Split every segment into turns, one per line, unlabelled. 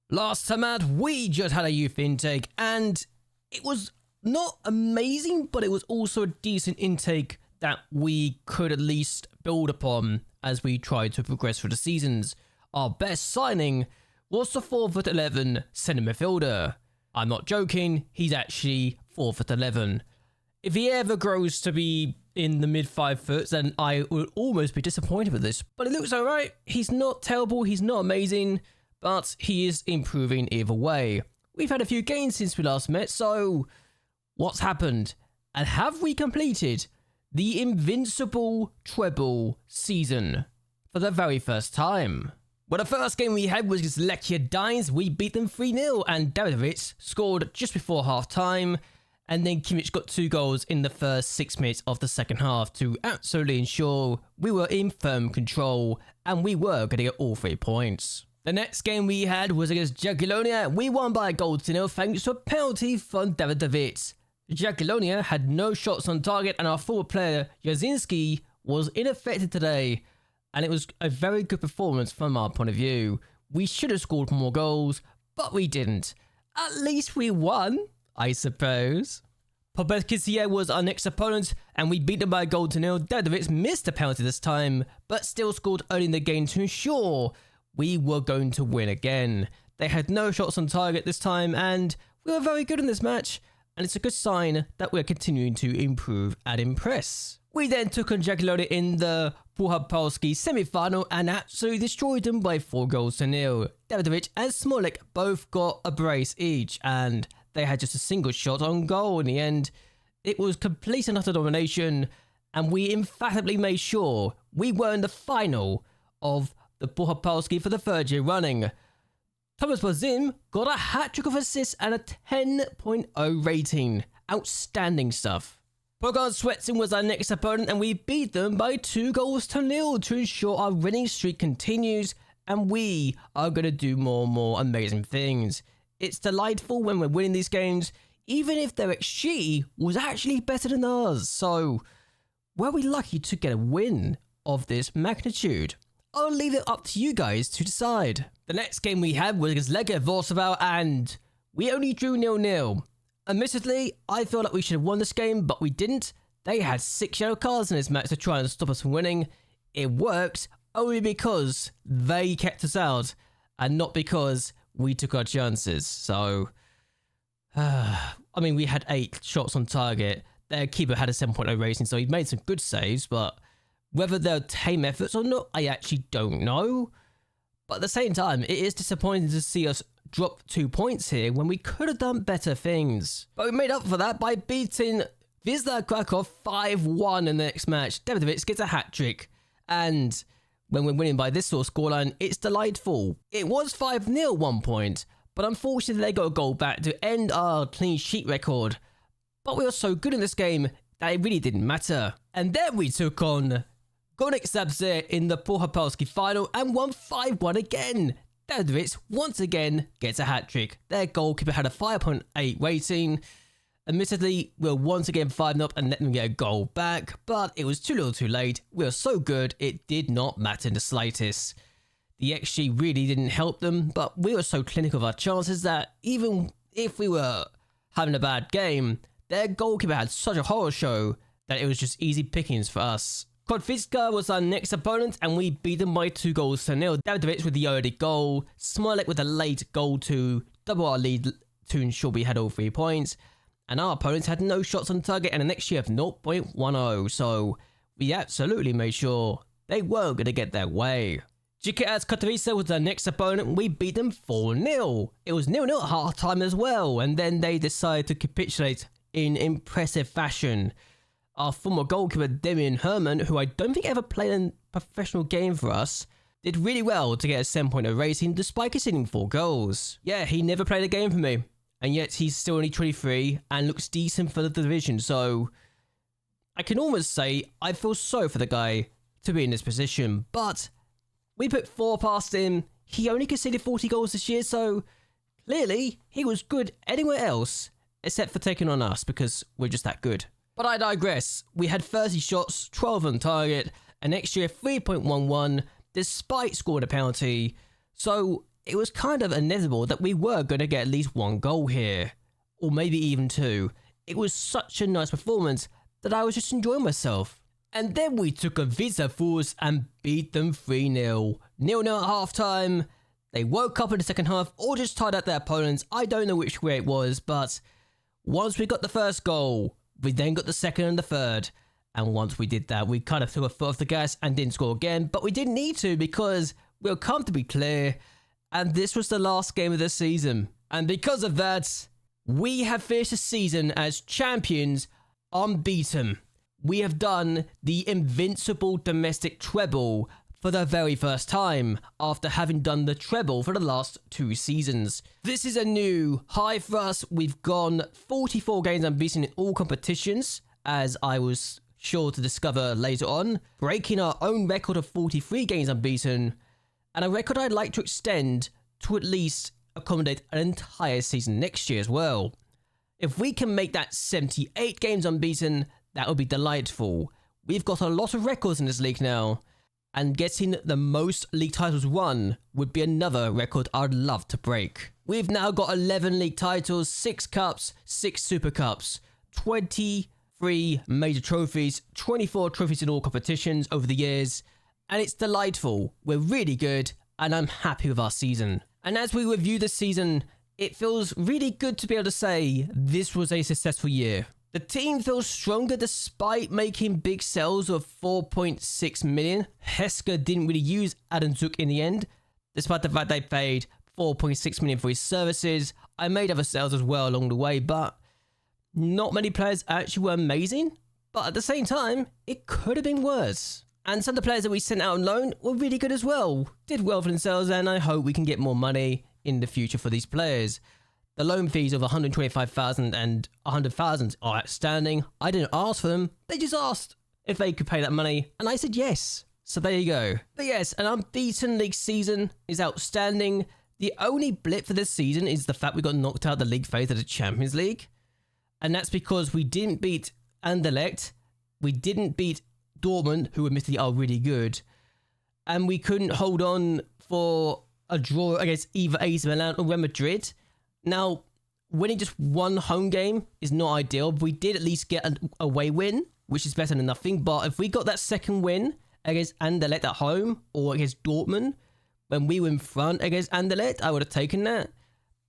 Last time out, we just had a youth intake, and it was not amazing, but it was also a decent intake that we could at least build upon as we tried to progress through the seasons. Our best signing was the 4'11" centre midfielder. I'm not joking, he's actually 4'11". If he ever grows to be in the mid 5 foot, then I would almost be disappointed with this. But it looks alright. He's not terrible, he's not amazing, but he is improving either way. We've had a few gains since we last met, so what's happened? And have we completed the Invincible Treble season for the very first time? Well, the first game we had was against MacLeod. We beat them 3-0, and Davidovich scored just before half time, and then Kimmich got 2 goals in the first 6 minutes of the second half to absolutely ensure we were in firm control and we were going to get all 3 points. The next game we had was against JLAB. We won by a goal to 0 thanks to a penalty from Davidovich. JLAB had no shots on target, and our forward player Jasinski was ineffective today, and it was a very good performance from our point of view. We should have scored more goals, but we didn't. At least we won, I suppose. Pobedkisie was our next opponent, and we beat them by a goal to 0. Davidovich missed a penalty this time, but still scored early in the game to ensure we were going to win again. They had no shots on target this time, and we were very good in this match, and it's a good sign that we're continuing to improve and impress. We then took on JLAB in the Puchapolski semi-final and absolutely destroyed them by 4 goals to 0. Davidovich and Smolik both got a brace each, and they had just a single shot on goal in the end. It was complete and utter domination, and we emphatically made sure we were in the final of the Puchapolski for the 3rd year running. Thomas Bozim got a hat-trick of assists and a 10.0 rating. Outstanding stuff. Pogon Swetsin was our next opponent, and we beat them by 2 goals to 0 to ensure our winning streak continues, and we are going to do more and more amazing things. It's delightful when we're winning these games, even if their XG was actually better than ours, so were we lucky to get a win of this magnitude? I'll leave it up to you guys to decide. The next game we had was against Legia Warsaw, and we only drew 0-0. Admittedly, I feel like we should have won this game, but we didn't. They had 6 yellow cards in this match to try and stop us from winning. It worked only because they kept us out, and not because we took our chances. So, I mean, we had 8 shots on target. Their keeper had a 7.0 rating, so he made some good saves, but whether they're tame efforts or not, I actually don't know. But at the same time, it is disappointing to see us drop 2 points here when we could have done better things. But we made up for that by beating Wisla Krakow 5-1 in the next match. Davidovich gets a hat-trick, and when we're winning by this sort of scoreline, it's delightful. It was 5-0 one point, but unfortunately they got a goal back to end our clean sheet record. But we were so good in this game that it really didn't matter. And then we took on Graphics Add-ons in the Puchapolski final and won 5-1 again. Davidovich once again gets a hat-trick. Their goalkeeper had a 5.8 rating. Admittedly, we were once again 5-0 and let them get a goal back, but it was too little too late. We were so good, it did not matter in the slightest. The XG really didn't help them, but we were so clinical of our chances that even if we were having a bad game, their goalkeeper had such a horror show that it was just easy pickings for us. Kodvitska was our next opponent, and we beat them by 2 goals to 0. Davidovich with the early goal, Smolik with a late goal to double our lead to ensure we had all 3 points, and our opponents had no shots on target and an XG of 0.10, so we absolutely made sure they weren't going to get their way. GKS Katowice was our next opponent, and we beat them 4-0. It was 0-0 at half time as well, and then they decided to capitulate in impressive fashion. Our former goalkeeper Demian Herman, who I don't think ever played a professional game for us, did really well to get a 7.0 rating despite conceding 4 goals. Yeah, he never played a game for me, and yet he's still only 23 and looks decent for the division, so I can almost say I feel sorry for the guy to be in this position, but we put 4 past him. He only conceded 40 goals this year, so clearly he was good anywhere else except for taking on us because we're just that good. But I digress. We had 30 shots, 12 on target, an XG of 3.11 despite scoring a penalty. So it was kind of inevitable that we were going to get at least 1 goal here, or maybe even 2. It was such a nice performance that I was just enjoying myself. And then we took a Visa Force and beat them 3-0. 0-0 at half-time. They woke up in the second half or just tied out their opponents. I don't know which way it was, but once we got the first goal, we then got the second and the third. And once we did that, we kind of threw a foot off the gas and didn't score again. But we didn't need to because we were comfortably clear. And this was the last game of the season. And because of that, we have finished the season as champions, unbeaten. We have done the Invincible domestic treble for the very first time after having done the treble for the last 2 seasons. This is a new high for us. We've gone 44 games unbeaten in all competitions, as I was sure to discover later on, breaking our own record of 43 games unbeaten, and a record I'd like to extend to at least accommodate an entire season next year as well. If we can make that 78 games unbeaten, that would be delightful. We've got a lot of records in this league now, and getting the most league titles won would be another record I'd love to break. We've now got 11 league titles, 6 cups, 6 super cups, 23 major trophies, 24 trophies in all competitions over the years, and it's delightful. We're really good, and I'm happy with our season. And as we review this season, it feels really good to be able to say this was a successful year. The team feels stronger despite making big sales of 4.6 million. Hesker didn't really use Adam Zook in the end, despite the fact they paid 4.6 million for his services. I made other sales as well along the way, but not many players actually were amazing. But at the same time, it could have been worse. And some of the players that we sent out on loan were really good as well. Did well for themselves, and I hope we can get more money in the future for these players. The loan fees of 125,000 and 100,000 are outstanding. I didn't ask for them. They just asked if they could pay that money, and I said yes. So there you go. But yes, an unbeaten league season is outstanding. The only blip for this season is the fact we got knocked out of the league phase of the Champions League. And that's because we didn't beat Anderlecht. We didn't beat Dortmund, who admittedly are really good. And we couldn't hold on for a draw against either AC Milan or Real Madrid. Now, winning just 1 home game is not ideal, but we did at least get an away win, which is better than nothing. But if we got that second win against Anderlecht at home or against Dortmund, when we were in front against Anderlecht, I would have taken that.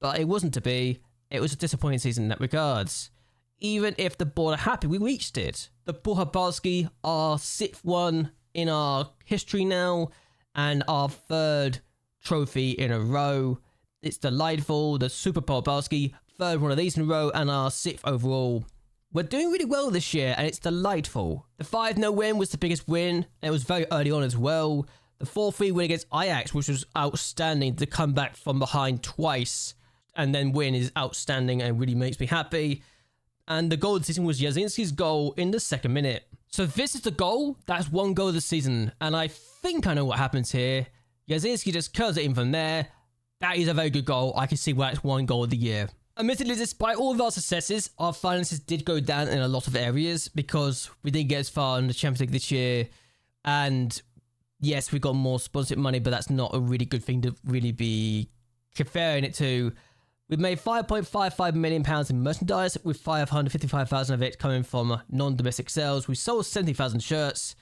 But it wasn't to be. It was a disappointing season in that regards. Even if the board are happy, we reached it. The Puchabalski, our 6th one in our history now, and our 3rd trophy in a row. It's delightful. The Super Puchabalski, 3rd one of these in a row, and our 6th overall. We're doing really well this year, and it's delightful. The 5-0 win was the biggest win, and it was very early on as well. The 4-3 win against YAC, which was outstanding to come back from behind twice and then win, is outstanding and really makes me happy. And the goal of the season was Jasinski's goal in the 2nd minute. So this is the goal. That's 1 goal of the season. And I think I know what happens here. Jasinski just curls it in from there. That is a very good goal. I can see why it's 1 goal of the year. Admittedly, despite all of our successes, our finances did go down in a lot of areas because we didn't get as far in the Champions League this year. And yes, we got more sponsorship money, but that's not a really good thing to really be comparing it to. We've made £5.55 million in merchandise, with 555,000 of it coming from non-domestic sales. We sold 70,000 shirts.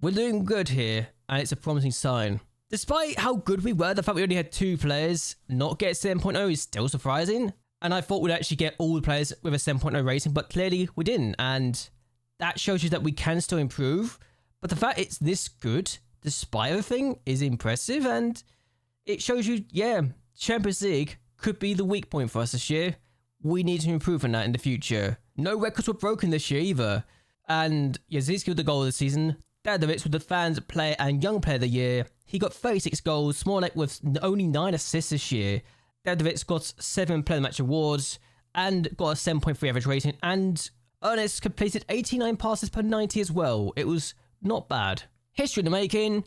We're doing good here, and it's a promising sign. Despite how good we were, the fact we only had 2 players not get 7.0 is still surprising. And I thought we'd actually get all the players with a 7.0 rating, but clearly we didn't. And that shows you that we can still improve. But the fact it's this good, despite everything, is impressive. And it shows you, yeah, Champions League could be the weak point for us this year. We need to improve on that in the future. No records were broken this year either. And Jasinski with the goal of the season. Dadovic with the fans, player and young player of the year. He got 36 goals. Smolek with only 9 assists this year. Dadovic got 7 player match awards and got a 7.3 average rating. And Ernest completed 89 passes per 90 as well. It was not bad. History in the making.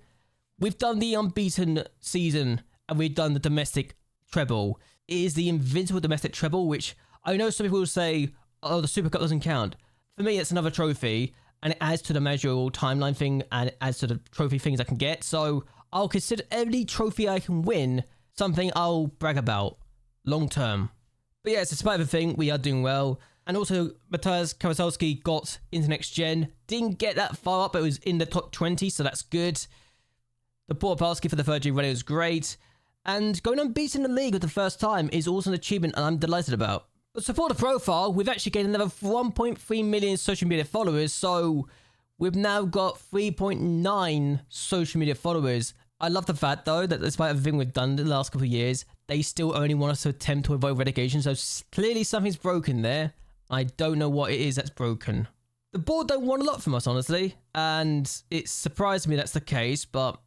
We've done the unbeaten season and we've done the domestic treble. It is the Invincible domestic treble, which I know some people will say, oh, the Super Cup doesn't count. For me, it's another trophy, and it adds to the measurable timeline thing, and it adds to the trophy things I can get. So I'll consider every trophy I can win something I'll brag about long term. But yes, despite everything, we are doing well. And also, Matthias Kawasowski got into next gen. Didn't get that far up, but it was in the top 20, so that's good. The Portopalski for the third year running was great. And going unbeaten in the league for the first time is also an achievement and I'm delighted about. But so for the profile, we've actually gained another 1.3 million social media followers, so we've now got 3.9 social media followers. I love the fact, though, that despite everything we've done in the last couple of years, they still only want us to attempt to avoid relegation, so clearly something's broken there. I don't know what it is that's broken. The board don't want a lot from us, honestly, and it surprised me that's the case, but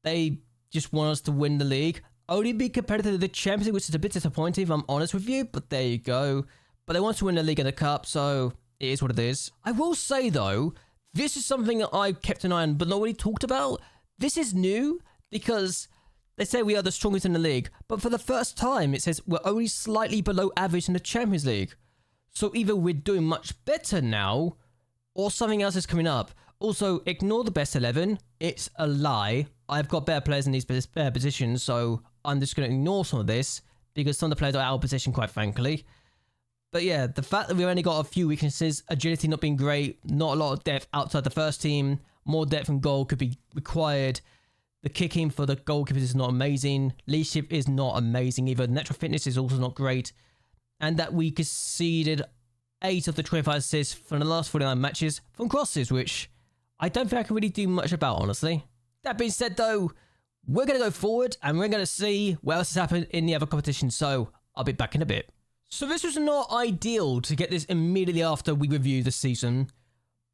they just want us to win the league. Only be competitive with the Champions League, which is a bit disappointing if I'm honest with you, but there you go. But they want to win the league and the cup, so it is what it is. I will say, though, this is something that I've kept an eye on, but not really talked about. This is new, because they say we are the strongest in the league, but for the first time, it says we're only slightly below average in the Champions League. So either we're doing much better now, or something else is coming up. Also, ignore the best 11. It's a lie. I've got better players in these positions, so I'm just going to ignore some of this, because some of the players are out of position, quite frankly. But yeah, the fact that we've only got a few weaknesses, agility not being great, not a lot of depth outside the first team, more depth in goal could be required. The kicking for the goalkeepers is not amazing. Leadership is not amazing either. Natural fitness is also not great. And that we conceded 8 of the 25 assists from the last 49 matches from crosses, which I don't think I can really do much about, honestly. That being said, though, we're going to go forward and we're going to see what else has happened in the other competition, so I'll be back in a bit. So this was not ideal to get this immediately after we review the season,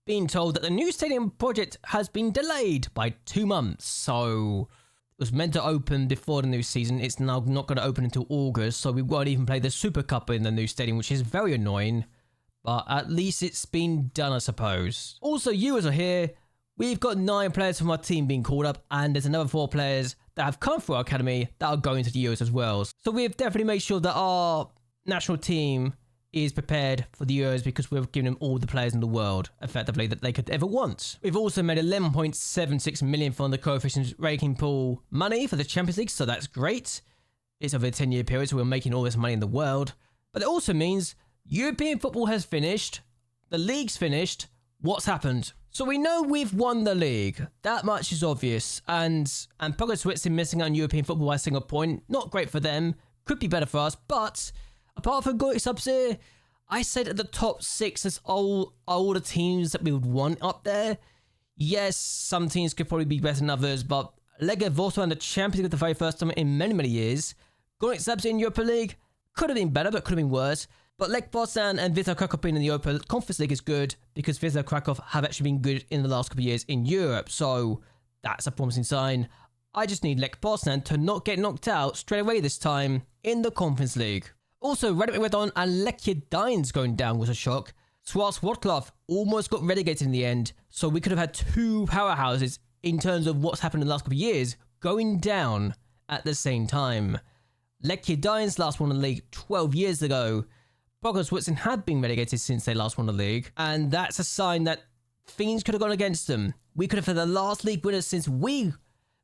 being told that the new stadium project has been delayed by 2 months, so it was meant to open before the new season. It's now not going to open until August, so we won't even play the Super Cup in the new stadium, which is very annoying. But at least it's been done, I suppose. Also, viewers are here. We've got 9 players from our team being called up, and there's another 4 players that have come through our academy that are going to the Euros as well. So we've definitely made sure that our national team is prepared for the Euros because we've given them all the players in the world, effectively, that they could ever want. We've also made 11.76 million from the coefficient ranking pool money for the Champions League, so that's great. It's over a 10-year period, so we're making all this money in the world. But it also means European football has finished, the league's finished. What's happened? So we know we've won the league. That much is obvious. And Pogo Switzerland missing out on European football by a single point. Not great for them. Could be better for us, but apart from Goic subs here, I said at the top 6 as all the teams that we would want up there. Yes, some teams could probably be better than others, but Lega Warsaw and the Champions League the very first time in many, many years. Goic subs in Europa League could have been better, but could have been worse. But Lech Poznan and Wisła Krakow being in the Europa Conference League is good because Wisła Krakow have actually been good in the last couple of years in Europe, so that's a promising sign. I just need Lech Poznan to not get knocked out straight away this time in the Conference League. Also, Radek Redon and Lechia Dines going down was a shock. Swarts Wrocław almost got relegated in the end, so we could have had 2 powerhouses in terms of what's happened in the last couple of years going down at the same time. Lechia Dines last won the league 12 years ago. Pogo Switzerland had been relegated since they last won the league, and that's a sign that things could have gone against them. We could have had the last league winners since we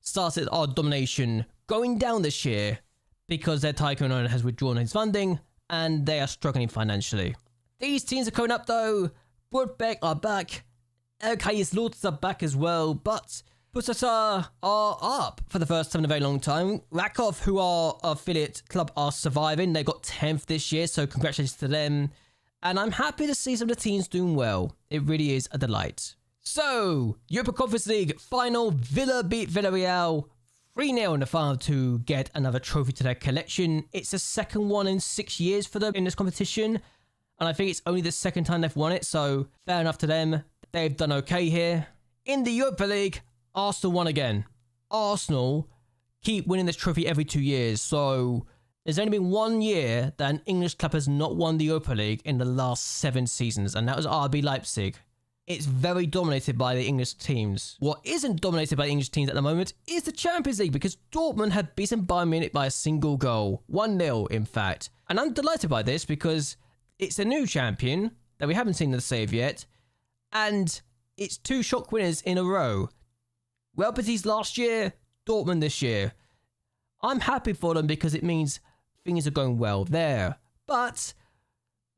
started our domination going down this year because their tycoon owner has withdrawn his funding and they are struggling financially. These teams are coming up though. Broadbeck are back. LKS Lords are back as well, but Pusasa are up for the first time in a very long time. Rakov, who are our affiliate club, are surviving. They got 10th this year, so congratulations to them. And I'm happy to see some of the teams doing well. It really is a delight. So, Europa Conference League final. Villa beat Villarreal 3-0 in the final to get another trophy to their collection. It's the second one in 6 years for them in this competition. And I think it's only the second time they've won it, so fair enough to them. They've done okay here. In the Europa League, Arsenal won again. Arsenal keep winning this trophy every 2 years, so there's only been 1 year that an English club has not won the Europa League in the last 7 seasons, and that was RB Leipzig. It's very dominated by the English teams. What isn't dominated by the English teams at the moment is the Champions League, because Dortmund have beaten Bayern Munich by a single goal. 1-0, in fact. And I'm delighted by this because it's a new champion that we haven't seen the save yet, and it's 2 shock winners in a row. Real Betis last year, Dortmund this year. I'm happy for them because it means things are going well there. But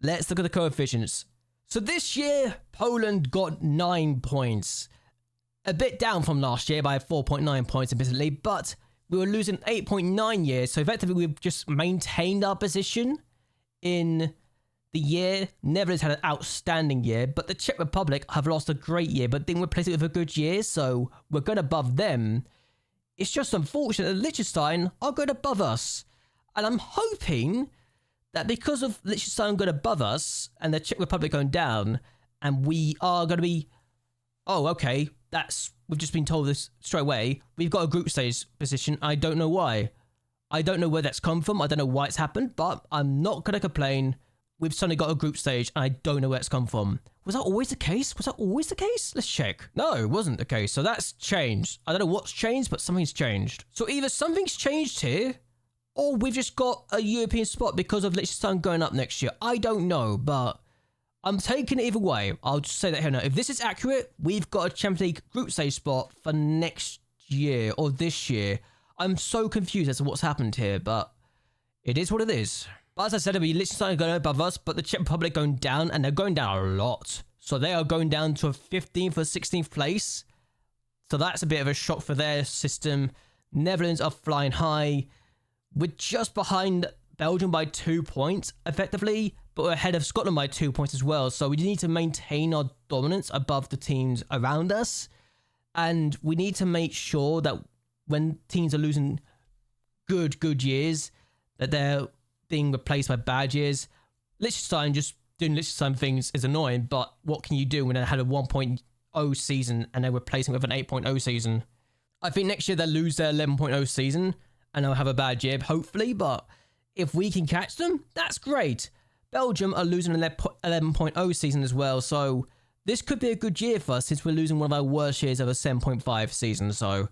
let's look at the coefficients. So this year, Poland got 9 points. A bit down from last year by 4.9 points, admittedly, but we were losing 8.9 years. So effectively, we've just maintained our position in the year. Netherlands had an outstanding year, but the Czech Republic have lost a great year, but didn't replace it with a good year, so we're good above them. It's just unfortunate that Liechtenstein are good above us. And I'm hoping that because of Liechtenstein good above us and the Czech Republic going down, and we are going to be, oh, okay, we've just been told this straight away. We've got a group stage position. I don't know why. I don't know where that's come from. I don't know why it's happened, but I'm not going to complain. We've suddenly got a group stage, and I don't know where it's come from. Was that always the case? Was that always the case? Let's check. No, it wasn't the case. So that's changed. I don't know what's changed, but something's changed. So either something's changed here, or we've just got a European spot because of Liechtenstein going up next year. I don't know, but I'm taking it either way. I'll just say that here now. If this is accurate, we've got a Champions League group stage spot for next year or this year. I'm so confused as to what's happened here, but it is what it is. But as I said, it'll be Liechtenstein going above us, but the Czech Republic going down, and they're going down a lot. So they are going down to a 15th or 16th place. So that's a bit of a shock for their system. Netherlands are flying high. We're just behind Belgium by 2 points, effectively, but we're ahead of Scotland by 2 points as well. So we need to maintain our dominance above the teams around us. And we need to make sure that when teams are losing good years, that they're being replaced by bad years. Liechtenstein just doing Liechtenstein things is annoying, but what can you do when they had a 1.0 season and they're replacing it with an 8.0 season? I think next year they'll lose their 11.0 season and they'll have a bad year, hopefully, but if we can catch them, that's great. Belgium are losing an 11.0 season as well, so this could be a good year for us since we're losing one of our worst years of a 7.5 season, so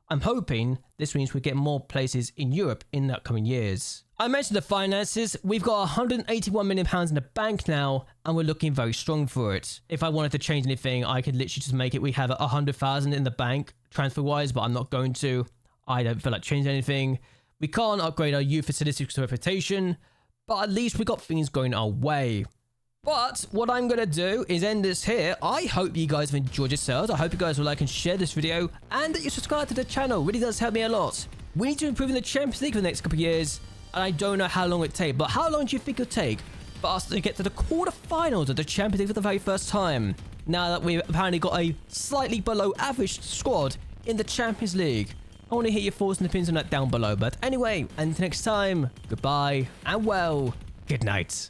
I'm hoping this means we get more places in Europe in the upcoming years. I mentioned the finances. We've got £181 million in the bank now, and we're looking very strong for it. If I wanted to change anything, I could literally just make it. We have 100,000 in the bank transfer-wise, but I'm not going to. I don't feel like changing anything. We can't upgrade our youth facilities to reputation, but at least we got things going our way. But what I'm going to do is end this here. I hope you guys have enjoyed yourselves. I hope you guys will like and share this video, and that you subscribe to the channel. It really does help me a lot. We need to improve in the Champions League for the next couple of years, and I don't know how long it takes, but how long do you think it'll take for us to get to the quarterfinals of the Champions League for the very first time? Now that we've apparently got a slightly below average squad in the Champions League. I want to hear your thoughts and opinions on that down below. But anyway, until next time, goodbye, and well, good night.